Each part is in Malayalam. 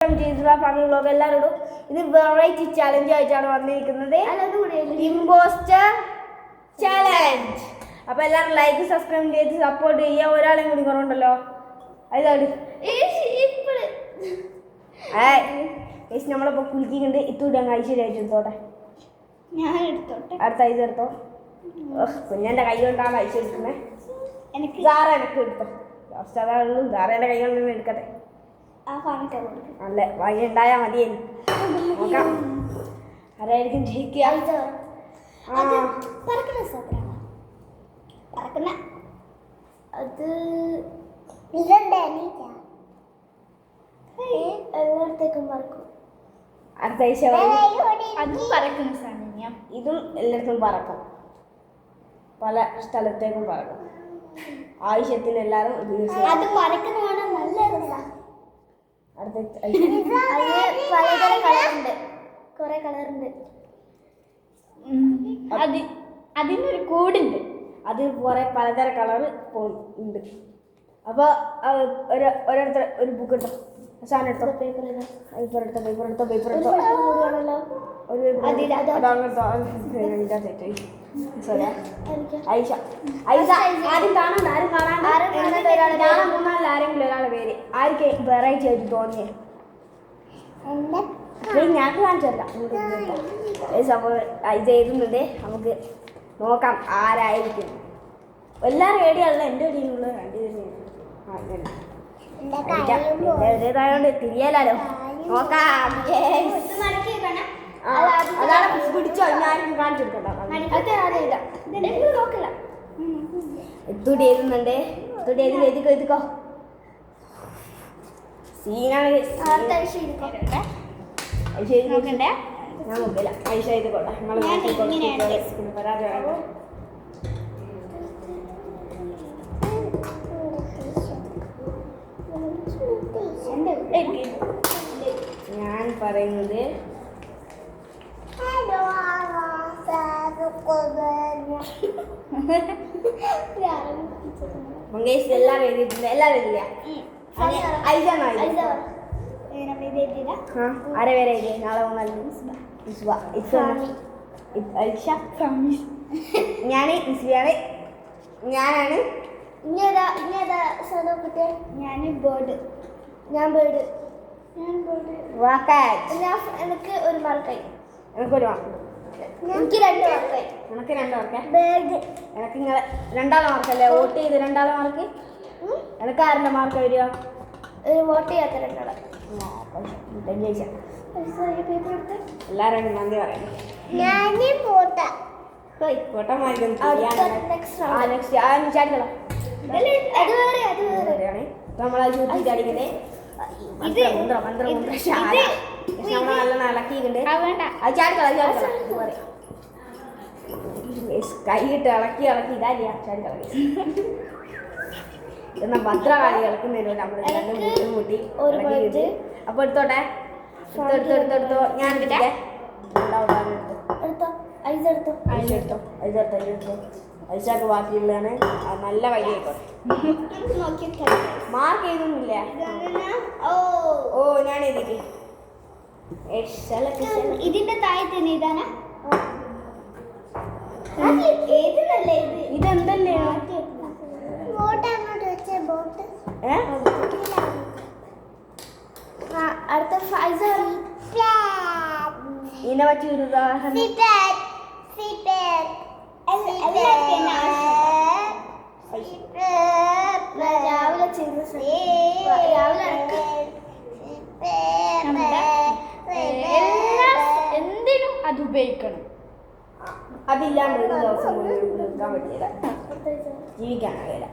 ഫാമിലി വ്ലോഗ് എല്ലാവരോടും ഇത് വെറൈറ്റി ചലഞ്ച് ആയിട്ടാണ് വന്നിരിക്കുന്നത്. Impostor challenge. അപ്പൊ എല്ലാവരും ലൈക്ക് സബ്സ്ക്രൈബ് ചെയ്ത് സപ്പോർട്ട് ചെയ്യുക. ഒരാളെയും കൂടി കുറവുണ്ടല്ലോ, അതാണ് നമ്മളിപ്പോ കുളിക്കുന്നുണ്ട്. ഇത്തൂടെ അങ്ങ് ഐശ്വര്യമായിട്ട് എടുത്തോട്ടെ. ഞാൻ എടുത്തോട്ടെ. അടുത്ത ഐസ് എടുത്തോ. കുഞ്ഞന്റെ കൈ കൊണ്ടാണ് ഐസ് എടുക്കുന്നത്. എനിക്ക് സാറ എനിക്ക് എടുത്തോ. ലാസ്റ്റ് അതാണുള്ളൂ. സാറേന്റെ കൈ കൊണ്ട് തന്നെ എടുക്കട്ടെ. അല്ലേ വാങ്ങി ഉണ്ടായാ മതി. നോക്കാം ആരായിരിക്കും ജയിക്കുക. എല്ലായിടത്തേക്കും പറക്കും. അടുത്ത ആഴ്ച അതും പറക്കുന്ന സാധനം. ഇതും എല്ലായിടത്തും പറക്കും, പല സ്ഥലത്തേക്കും പറക്കും. ആവശ്യത്തിന് എല്ലാവരും അത് പറക്കുന്നതാണ് നല്ല രസം. പലതരം കളറുണ്ട്, കുറെ കളറുണ്ട്. അതിനൊരു കൂടുണ്ട്. അത് കുറെ പലതരം കളറ് ഉണ്ട്. അപ്പൊ ഓരോരുത്തർ ഒരു ബുക്ക് എടുത്തോ, സാധനം എടുത്തോ. പേപ്പർ എടുത്തോ, പേപ്പർ എടുത്തോ, പേപ്പർ എടുത്തോ. ആരും കാണണ്ട, ആരും കാണാണ്ട് മൂന്നാളിൽ ആരെങ്കിലും ഒരാളെ പേര് ആർക്കും വെറൈറ്റി ആയിട്ട് തോന്നിയേ ഞാൻ കാണിച്ചല്ല. ഇത് എഴുതുന്നുണ്ട്, നമുക്ക് നോക്കാം ആരായിരിക്കും. എല്ലാവരും ഏടിയല്ല, എൻ്റെ ഏടിയുള്ള രണ്ടുപേരുതായോണ്ട് തിരിയാലോ. നോക്കാം. അതാണ് പിടിച്ചോ, ഞാനും കാണിച്ചു കൊടുക്കണ്ട. എത്തൂടി എഴുതുന്നുണ്ട്. എത്തൂടി എഴുതിക്കോ, എഴുതിക്കോ. സീനാണ്. ഞാൻ നോക്കില്ല. ഐഷ എഴുതിക്കോട്ടെ. പരാജയം ഞാൻ പറയുന്നത് മങ്കേഷ് എല്ലാവരും എഴുതിയിട്ടുണ്ട്. എല്ലാവരും എഴുതില്ല. ആരെ പേരെ എഴുതി? നാളെ ഞാൻ ഇസ്ബിയാണ്. ഞാനാണ് എനിക്ക് ഒരു മാർക്കായി. എനിക്കൊരു മാർക്ക്. എനിക്ക് 2 മാർക്കായി. എനിക്ക് 2 മാർക്ക്. എനിക്ക് നിങ്ങളെ രണ്ടാളെ മാർക്കല്ലേ വോട്ട് ചെയ്ത്? രണ്ടാളെ മാർക്ക്. എനിക്ക് ആരുടെ മാർക്ക് വരിക? വോട്ട് ചെയ്യാത്ത 2 ആളെ. എല്ലാവരും നന്ദി പറയുന്നു. നമ്മളെ ചൂട്ടിച്ചടിക്കണേ. നമ്മളെ ഇളക്കിയിട്ടുണ്ട്. അത് ചാടിക്കള കൈയിട്ട് ഇളക്കി ഇതാ ചാടിക്കള. എന്നാ ഭദ്രകാളി കളിക്കുന്നതിന് നമ്മൾ രണ്ടും കൂട്ടും കൂട്ടി ഇളക്കിയിട്ട്. അപ്പൊ എടുത്തോട്ടെ, എടുത്തോ. ഞാൻ എടുത്തേ. ഐസാക്ക് ബാക്കിയുള്ളതാണ്. നല്ല വഴി ആയിക്കോട്ടെ. മാർക്ക് ചെയ്തൊന്നുമില്ല. ഓ ഞാൻ എഴുതിട്ട് ഇതിന്റെ താഴെ തന്നെ ഇതാണ്. ഇതെന്തല്ലേ? അടുത്ത ഇതിനെ പറ്റി ഒരു ഉദാഹരണം. എന്തിനും അത് ഉപയോഗിക്കണം. അതില്ലാണ്ട് ഒരു ദിവസം നിൽക്കാൻ പറ്റില്ല, ജീവിക്കാനാകില്ല.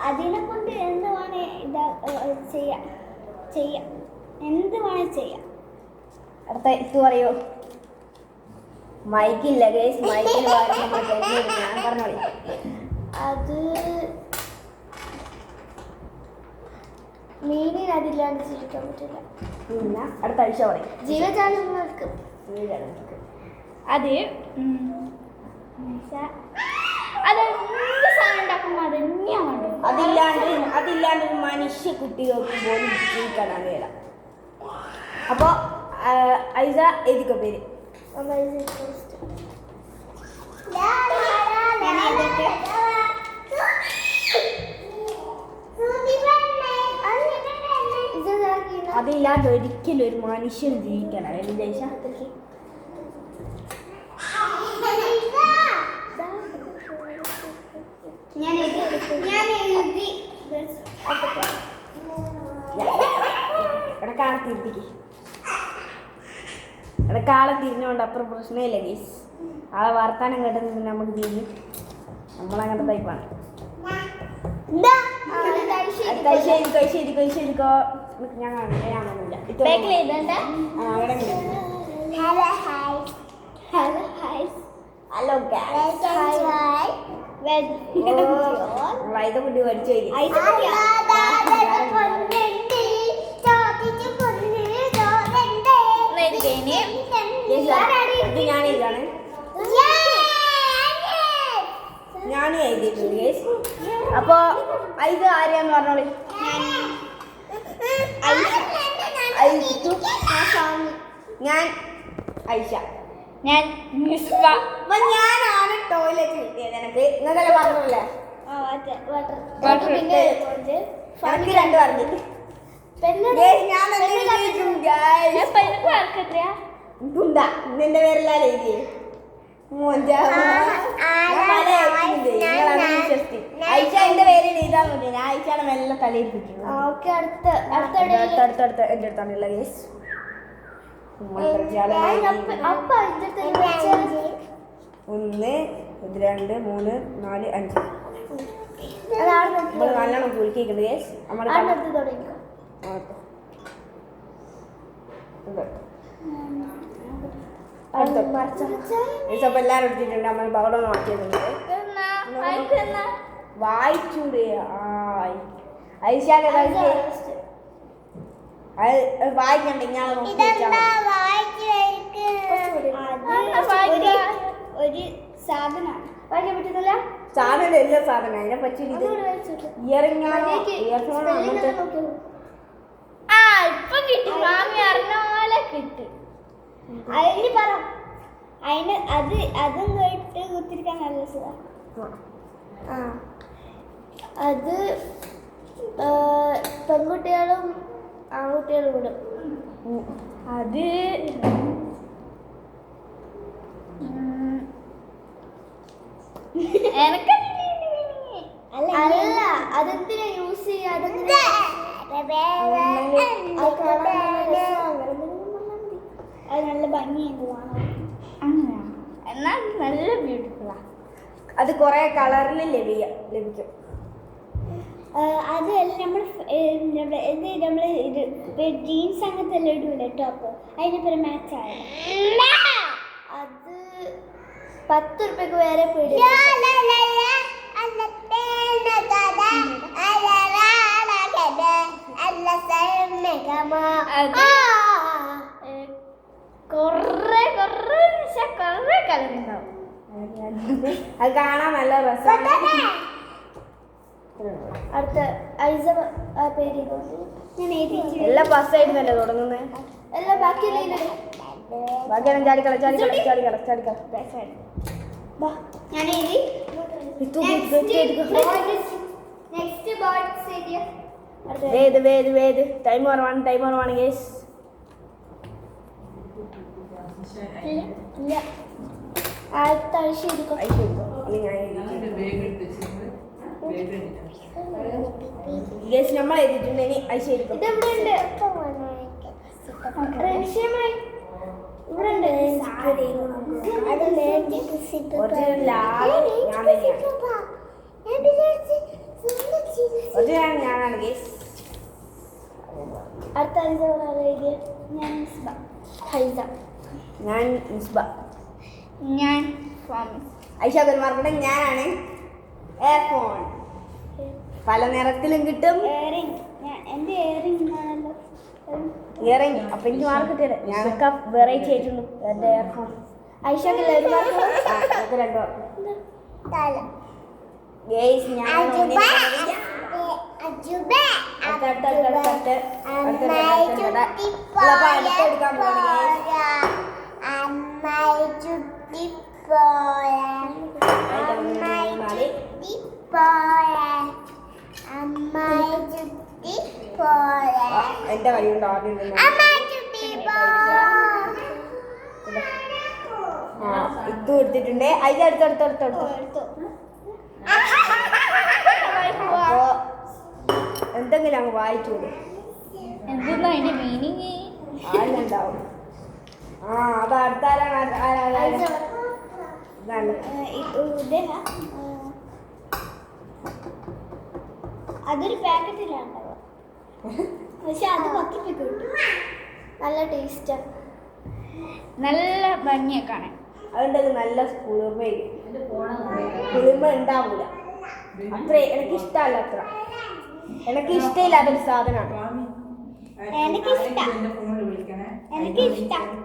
അതിനെ കൊണ്ട് എന്ത് വേണേ ചെയ്യാം. എന്ത് വേണേ ചെയ്യാം. അടുത്ത ഇത് പറയൂ. മൈക്കില്ല ഗൈസ്, മൈക്കിൽ ഞാൻ പറഞ്ഞോളി. അത് മീനിന് അതില്ലാണ്ട് ജീവിക്കാൻ പറ്റില്ല. പിന്നെ അടുത്ത ആഴ്ച പറയും. ജീവജാലങ്ങൾക്ക് അത് അതെന്ത് സാധനം ഉണ്ടാക്കും അതില്ലാണ്ട് ഒരു മനുഷ്യ കുട്ടികൾക്ക് പോലും ജീവിക്കാനാണ് വേല. അപ്പോൾ ഐസ എഴുതിക്കോ പേര്. അതില്ലാണ്ട് ഒരിക്കലും ഒരു മനുഷ്യൻ ജീവിക്കാനാണ് എൻ്റെ ഐസ. കാളെ തിരിഞ്ഞോണ്ട് അപ്പുറം പ്രശ്നമില്ല ഗീസ്. ആളെ വർത്താനം കേട്ടത് നമുക്ക് തിരിഞ്ഞു. നമ്മളങ്ങനത്തെ ടൈപ്പാണ്. കഴിച്ചെടുക്കോ. ഞാൻ ഹലോ വൈദ്യ കുട്ടി പഠിച്ചു ഞാൻ എഴുതിയിട്ടുണ്ട്. അപ്പൊ ഇത് ആരെയാന്ന് പറഞ്ഞോളി. ഞാൻ ഐഷ. ഞാൻ ഞാനാണ് ടോയ്ലറ്റ് കിട്ടിയത്. എനിക്ക് നിങ്ങളെ പറഞ്ഞില്ലേ എനിക്ക് 2 പറഞ്ഞിട്ട് നിന്റെ പേരെല്ലാം എഴുതിയേ. ഐഷ എന്റെ പേര് എഴുതാൻ പറ്റില്ല. ഞാൻ ഐഷയുടെ മെല്ലെ തലയിൽ പിടിക്കുന്നു. അടുത്തടുത്ത് എന്റെ അടുത്താണുള്ള കേസ്. 1 2 3 4 5 നല്ലോണം കുലുക്കിയിട്ടുണ്ട് കേസ്. നമ്മുടെ എല്ലാരും എടുത്തിട്ടുണ്ട്. നമ്മൾ പകടം മാറ്റിയിട്ടുണ്ട്. വായിച്ചൂടെ ഐഷാന്റെ വായിക്കണ്ട. ഞാൻ ഒരു സാധനമാണ് വായിക്കാൻ പറ്റുന്നില്ല. സാധനം എല്ലാ സാധനം അതിനെ പറ്റി ഇയറിംഗ് ഇയർഫോൺ അങ്ങനത്തെ ഇപ്പൊ കിട്ടി. മാമി അറിഞ്ഞ പോലെ കിട്ടി. അതിന് പറ അതിന് അതും കേട്ട് കുത്തിരിക്കാൻ നല്ല സുഖം. അത് പെൺകുട്ടികളും ആൺകുട്ടികളും വിടും. അത് അല്ല അതെന്തിനാ യൂസ് ചെയ്യാ? അത് നല്ല ഭംഗിയുണ്ട് കാണാൻ. എന്നാൽ നല്ല ബ്യൂട്ടിഫുള്ളാ. അത് കുറെ കളറിൽ ലഭിക്കും. അത് നമ്മൾ ജീൻസ് അങ്ങനത്തെ എല്ലാം ഇടൂല ടോപ്പ്. അതിന് പേര് മാച്ച് ആയ അത് 10 രൂപയ്ക്ക് വേറെ പീടിക. കൊറേ കളറുണ്ടാവും. അത് കാണാൻ നല്ല രസമാണ്. അടുത്ത ഐസ പേര് ഞാൻ എല്ലാം ഫസ്റ്റായിരുന്നല്ലേ തുടങ്ങുന്നത്. എല്ലാം ബാക്കിയെല്ലാം ചാടിക്കള ഞാൻ എഴുതി. നെക്സ്റ്റ് ബോർഡ്സ് ഏരിയ വേദ് ടൈം ഓർവാണ് ഗേസ്. ഇല്ല അടുത്ത ആഴ്ച എടുക്കും. ഗേസ് നമ്മൾ എഴുതിയിട്ടുണ്ട്. ഇനി ഐശ എടുക്കും. ഇതെവിടെ ഉണ്ട്? രഹസ്യമായി ഇവിടെ ഉണ്ട്. ഞാനാണ് ഗേസ്. അടുത്ത ഞാൻ മിസ്ബ. ഞാൻ ഐഷ പെരുമാറുടെ ഞാനാണ്. ഫോൺ പല നിറത്തിലും കിട്ടും. എന്റെ ഇയറിംഗ് ഇയറിംഗ്. അപ്പൊ എനിക്ക് മാർക്ക് കിട്ടിയത് ഞാനൊക്കെ വെറൈറ്റി ആയിട്ടുള്ളൂ. എന്റെ ഇയർഫോൺ ഐഷക്ക് 2 മാർക്ക്. ഗേസ് ഞാൻ അടുത്തെടുക്കാൻ എന്റെ കൈ കൊണ്ട് ആദ്യം ഇത്തു എടുത്തിട്ടുണ്ട് അതിന്റെ അടുത്തടുത്തടുത്തടുത്തു അപ്പോ എന്തെങ്കിലും അങ്ങ് വായിച്ചോളൂ എന്താ അതിന്റെ മീനിങ് ആരുണ്ടാവും അത് അടുത്താരാണ് ഇതാണ് അതൊരു പാക്കറ്റിലാണ് പക്ഷെ അത് 10 രൂപ കിട്ടും നല്ല ടേസ്റ്റ് നല്ല ഭംഗിയെ കാണാൻ അതുകൊണ്ട് നല്ല കുളിർമ ഉണ്ടാവൂല അത്ര എനിക്ക് ഇഷ്ടമല്ല അത്ര എനിക്ക് ഇഷ്ടമില്ലാത്തൊരു സാധനമാണ് എനിക്ക് ഇഷ്ടമാണ്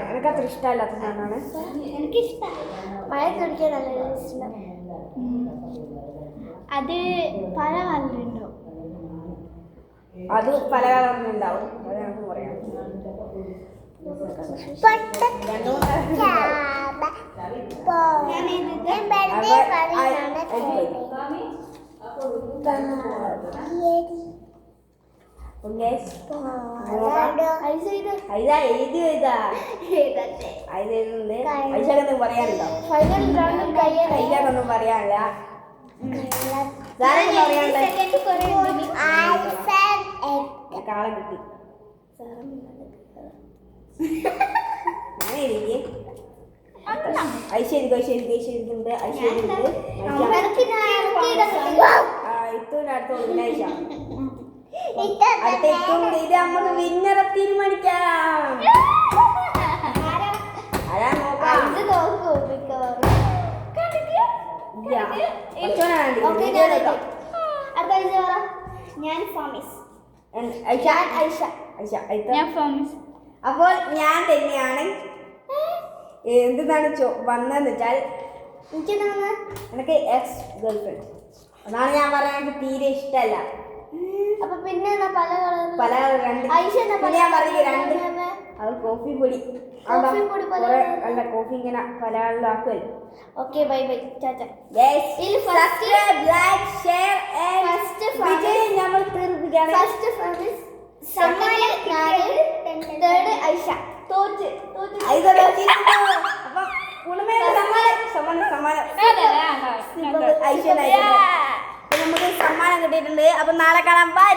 എനിക്ക് അത്ര ഇഷ്ടമല്ലാത്ത സാധനമാണ് എനിക്ക് ഇഷ്ടമാണ് മഴ കുടിക്കാൻ നല്ല ടേസ്റ്റ് അത് പല കളറുണ്ടാവും അത് പല കളറിലുണ്ടാവും അത് നമുക്ക് പറയാം പറയാനുണ്ടോ പറയാനില്ല കാളെ കിട്ടി ഐശ്വര്യണ്ട് ഐശ്വര്യണ്ട് ഇത്തൂടെ അടുത്ത ബുധനാഴ്ച അടുത്ത ഇത്തുണ്ട് ഇത് നമുക്ക് വിന്നറെ തീരുമാനിക്കാം ആരാ നോക്കാം അപ്പോൾ ഞാൻ തന്നെയാണ് എന്താണ് വന്നതെന്ന് വെച്ചാൽ എനിക്ക് എക്സ് ഗേൾഫ്രണ്ട് അതാണ് ഞാൻ പറയാൻ എനിക്ക് തീരെ ഇഷ്ടമല്ല അപ്പൊ പിന്നെ പല രണ്ട് പിന്നെ ഞാൻ പറഞ്ഞില്ല രണ്ട് അത് കോഫി പൊടി അല്ല കോഫി ഇങ്ങനെ പല കളറിലാക്കുമല്ലോ okay bye bye tata subscribe like share വിജയം നമ്മൾ തീർപ്പിക്കുകയാണ് ഫസ്റ്റ് സമ്മാനം തേർഡ് ഐഷ തോറ്റ് നമുക്ക് സമ്മാനം കിട്ടിയിട്ടുണ്ട് അപ്പൊ നാളെ കാണാം ബൈ.